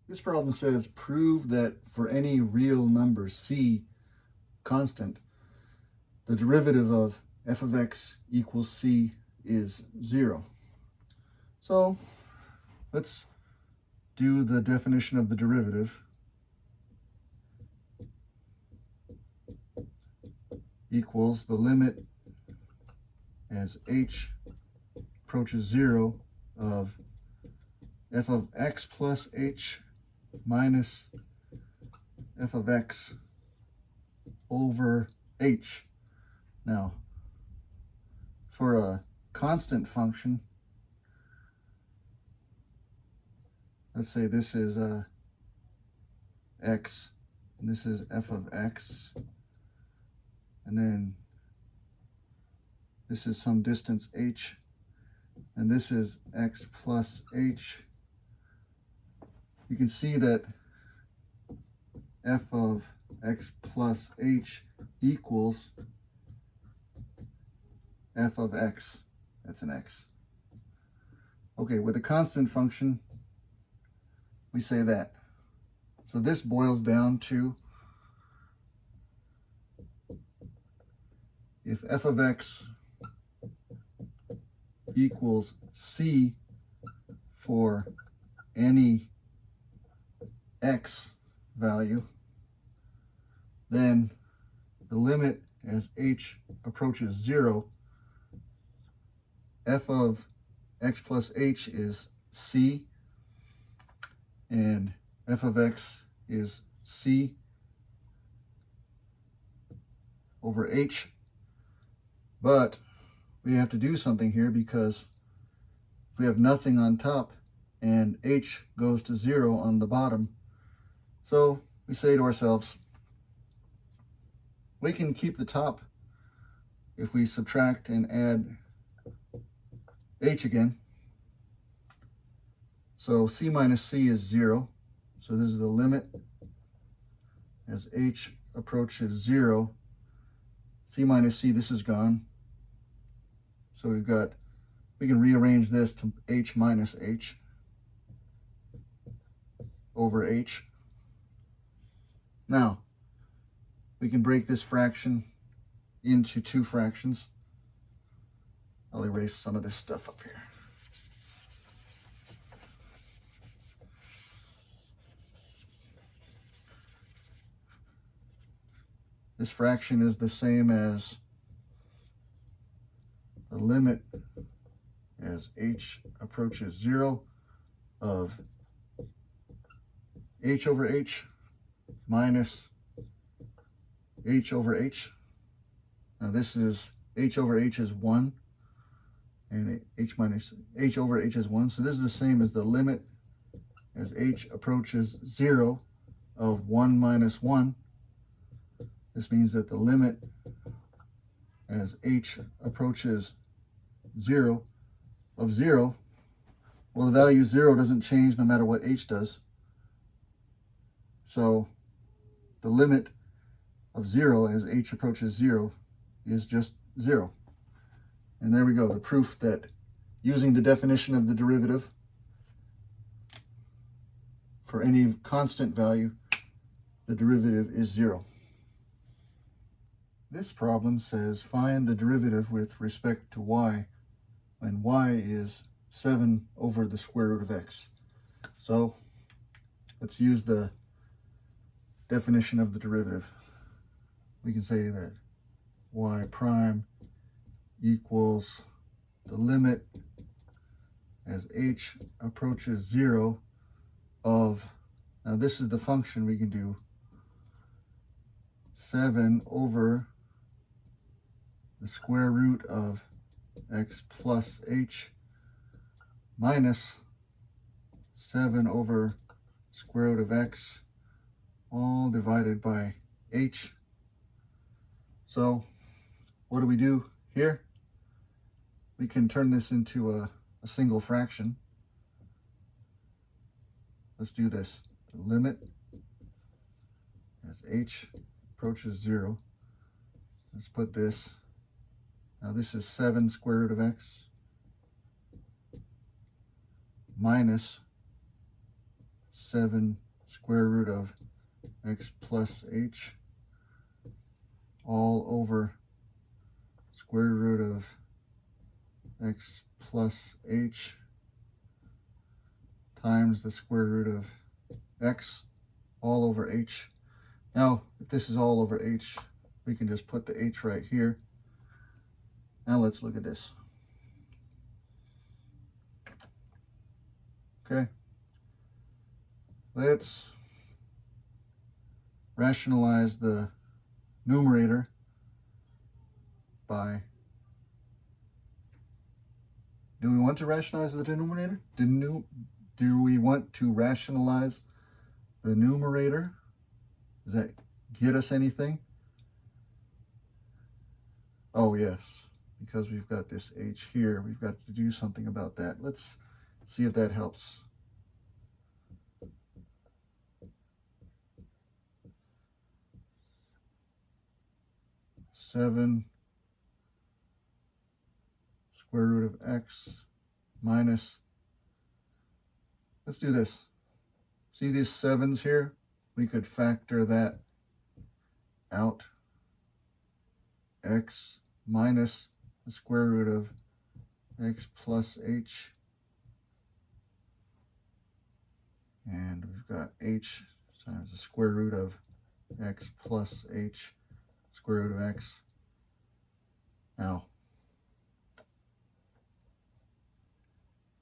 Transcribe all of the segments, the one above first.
This problem says prove that for any real number c constant, the derivative of f of x equals c is 0. So let's do the definition of the derivative. Equals the limit as h approaches 0 of f of x plus h minus f of x over h. Now, for a constant function, let's say this is x, and this is f of x, and then this is some distance h, and this is x plus h. You can see that f of x plus h equals f of x. That's an x. Okay, with a constant function, we say that. So this boils down to if f of x equals c for any x value, then the limit as h approaches 0, f of x plus h is c, and f of x is c over h. But we have to do something here, because if we have nothing on top and h goes to 0 on the bottom, so we say to ourselves, we can keep the top if we subtract and add h again. So c minus c is 0. So this is the limit as h approaches 0. C minus c, this is gone. So we can rearrange this to h minus h over h. Now, we can break this fraction into two fractions. I'll erase some of this stuff up here. This fraction is the same as the limit as h approaches 0 of h over h minus h over h. Now this is h over h is 1, and h minus h over h is 1. So this is the same as the limit as h approaches 0 of 1 minus 1. This means that the limit as h approaches 0 of 0, well, the value 0 doesn't change no matter what h does. So the limit of 0 as h approaches 0 is just 0. And there we go, the proof that using the definition of the derivative for any constant value, the derivative is 0. This problem says find the derivative with respect to y when y is 7 over the square root of x. So let's use the definition of the derivative. We can say that y prime equals the limit as h approaches 0 of, now this is the function, we can do 7 over the square root of x plus h minus 7 over square root of x, all divided by h. So what do we do here? We can turn this into a single fraction. Let's do this. The limit as h approaches 0. Let's put this. Now this is 7 square root of x minus 7 square root of x plus h all over square root of x plus h times the square root of x all over h. Now, if this is all over h, we can just put the h right here. Now let's look at this. Okay. Let's rationalize the numerator by, do we want to rationalize the denominator? Do we want to rationalize the numerator? Does that get us anything? Oh yes, because we've got this h here, we've got to do something about that. Let's see if that helps. Seven square root of x minus, let's do this. See these 7's here? We could factor that out. X minus the square root of x plus h. And we've got h times the square root of x plus h, square root of x. Now,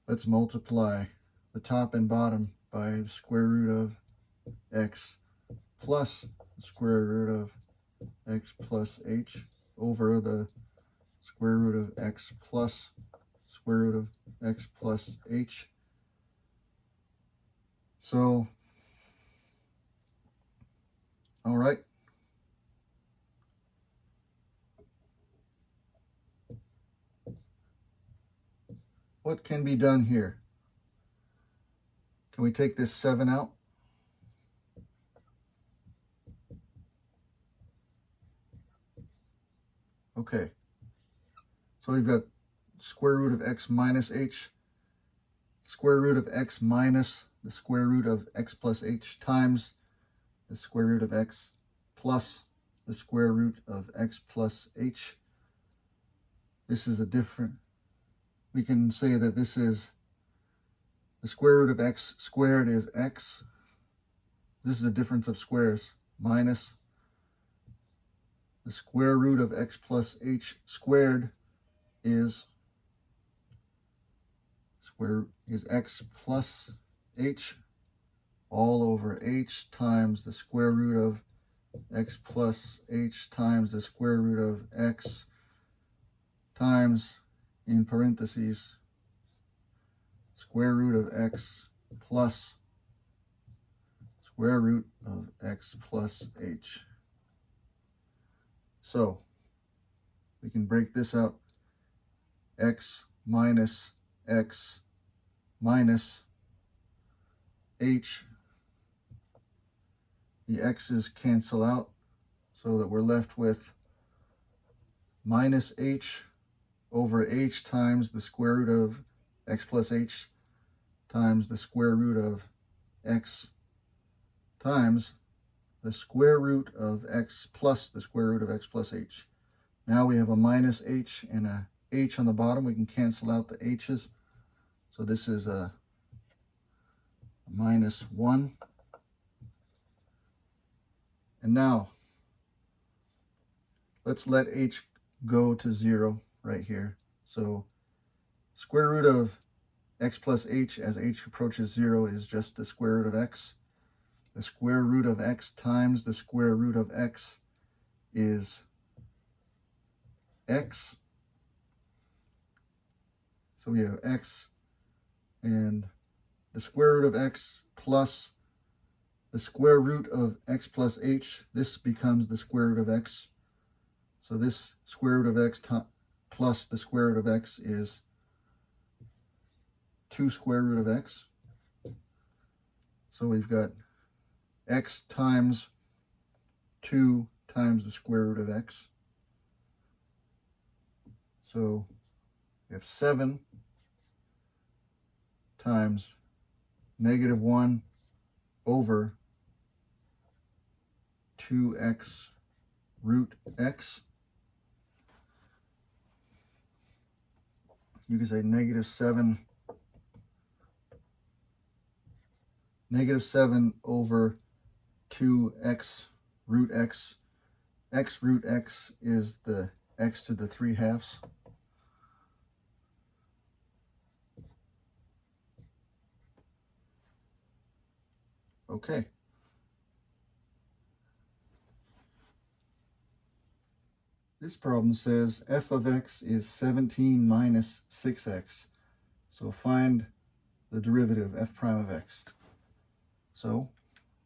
let's multiply the top and bottom by the square root of x plus the square root of x plus h over the square root of x plus square root of x plus h. So, all right. What can be done here? Can we take this 7 out? Okay. So we've got square root of x minus h, square root of x minus the square root of x plus h times the square root of x plus the square root of x plus h. This is a different, we can say that this is the square root of x squared is x. This is a difference of squares, minus the square root of x plus h squared is x plus h all over h times the square root of x plus h times the square root of x times, in parentheses, square root of x plus square root of x plus h. So we can break this out. X minus x minus h. The x's cancel out so that we're left with minus h over h times the square root of x plus h times the square root of x times the square root of x plus the square root of x plus h. Now we have a minus h and a h on the bottom. We can cancel out the h's. So this is a minus 1. And now let's let h go to 0 right here. So square root of x plus h as h approaches 0 is just the square root of x. The square root of x times the square root of x is x. So we have x and the square root of x plus the square root of x plus h. This becomes the square root of x. So this square root of x plus the square root of x is 2 square root of x. So we've got x times 2 times the square root of x. So we have 7 times negative 1 over 2x root x. You can say negative 7 over 2x root x. X root x is the x to the 3/2. Okay. This problem says f of x is 17 minus 6x. So find the derivative f prime of x. So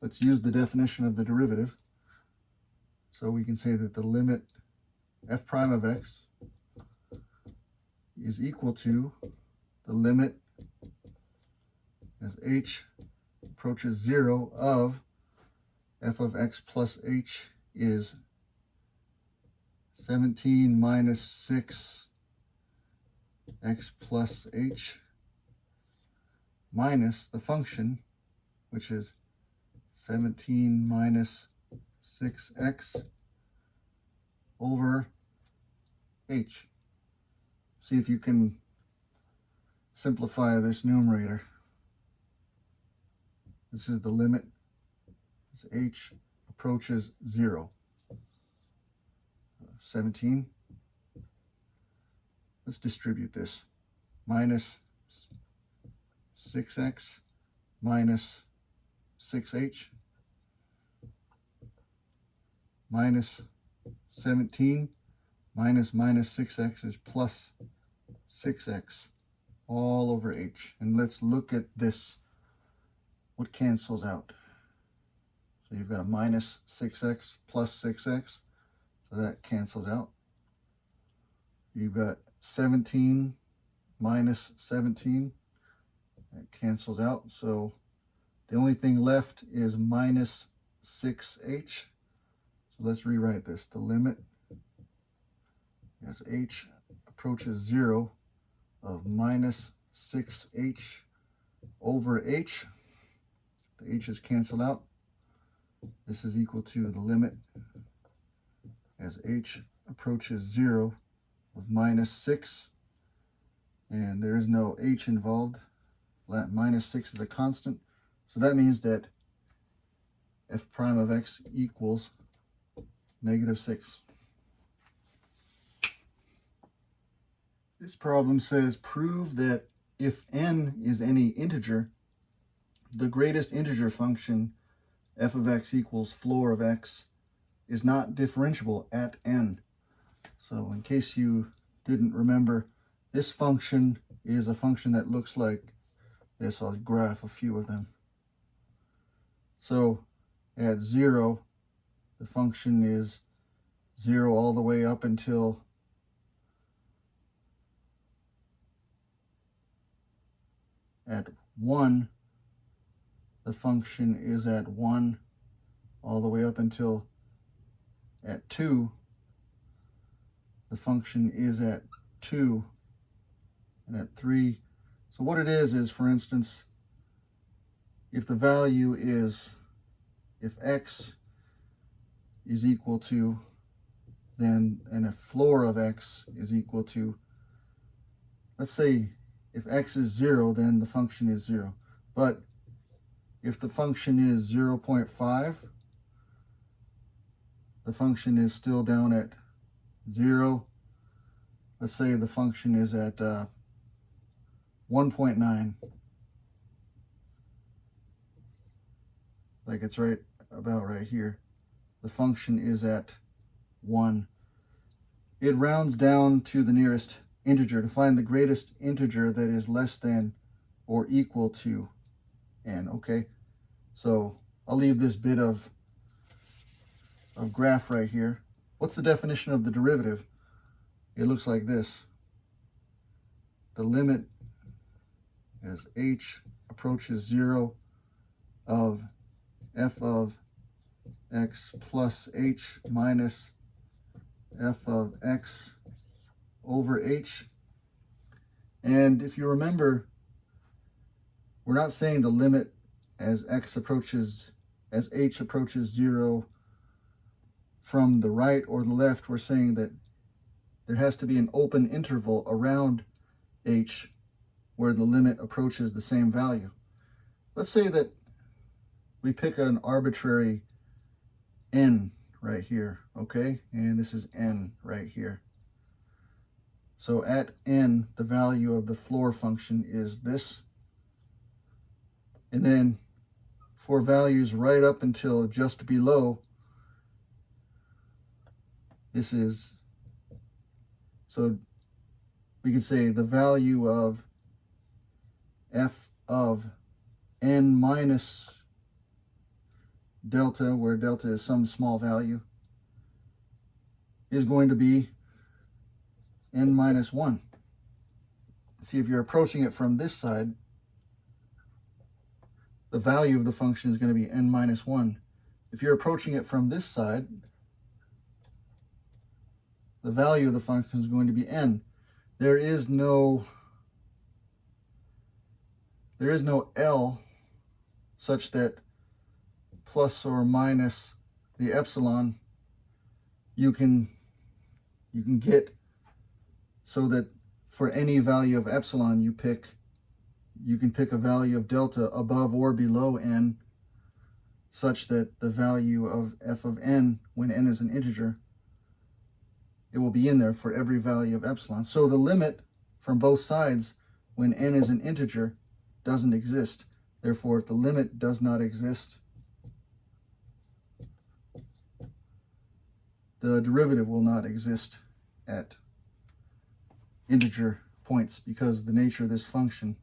let's use the definition of the derivative. So we can say that the limit f prime of x is equal to the limit as h approaches 0 of f of x plus h is 17 minus 6 x plus h minus the function, which is 17 minus 6x over h. See if you can simplify this numerator. This is the limit as h approaches 0. 17. Let's distribute this. Minus 6x minus 6h minus 17 minus 6x is plus 6x all over h. And let's look at this. What cancels out? So you've got a minus 6x plus 6x. So that cancels out. You've got 17 minus 17. That cancels out. So the only thing left is minus 6h. So let's rewrite this. The limit as h approaches 0 of minus 6h over h. The h's cancel out. This is equal to the limit as h approaches 0 of minus 6, and there is no h involved. Minus 6 is a constant, so that means that f prime of x equals negative 6. This problem says prove that if n is any integer, the greatest integer function f of x equals floor of x is not differentiable at n. So in case you didn't remember, this function is a function that looks like this. I'll graph a few of them. So at 0, the function is 0 all the way up until at 1. The function is at 1 all the way up until at 2. The function is at 2, and at 3. So what it is for instance, if the value is, if x is equal to, then, and if floor of x is equal to, let's say if x is 0, then the function is 0. But if the function is 0.5, the function is still down at 0. Let's say the function is at 1.9. Like it's right about right here. The function is at 1. It rounds down to the nearest integer to find the greatest integer that is less than or equal to n. Okay, so I'll leave this bit of graph right here. What's the definition of the derivative? It looks like this. The limit as h approaches 0 of f of x plus h minus f of x over h. And if you remember, we're not saying the limit as h approaches 0 from the right or the left, we're saying that there has to be an open interval around h where the limit approaches the same value. Let's say that we pick an arbitrary n right here, okay? And this is n right here. So at n, the value of the floor function is this. And then for values right up until just below, this is, so we can say the value of f of n minus delta, where delta is some small value, is going to be n minus 1. See, if you're approaching it from this side, the value of the function is going to be n minus 1. If you're approaching it from this side, the value of the function is going to be n. There is no L such that plus or minus the epsilon you can get so that for any value of epsilon you can pick a value of delta above or below n such that the value of f of n, when n is an integer, it will be in there for every value of epsilon. So the limit from both sides when n is an integer doesn't exist. Therefore, if the limit does not exist, the derivative will not exist at integer points, because the nature of this function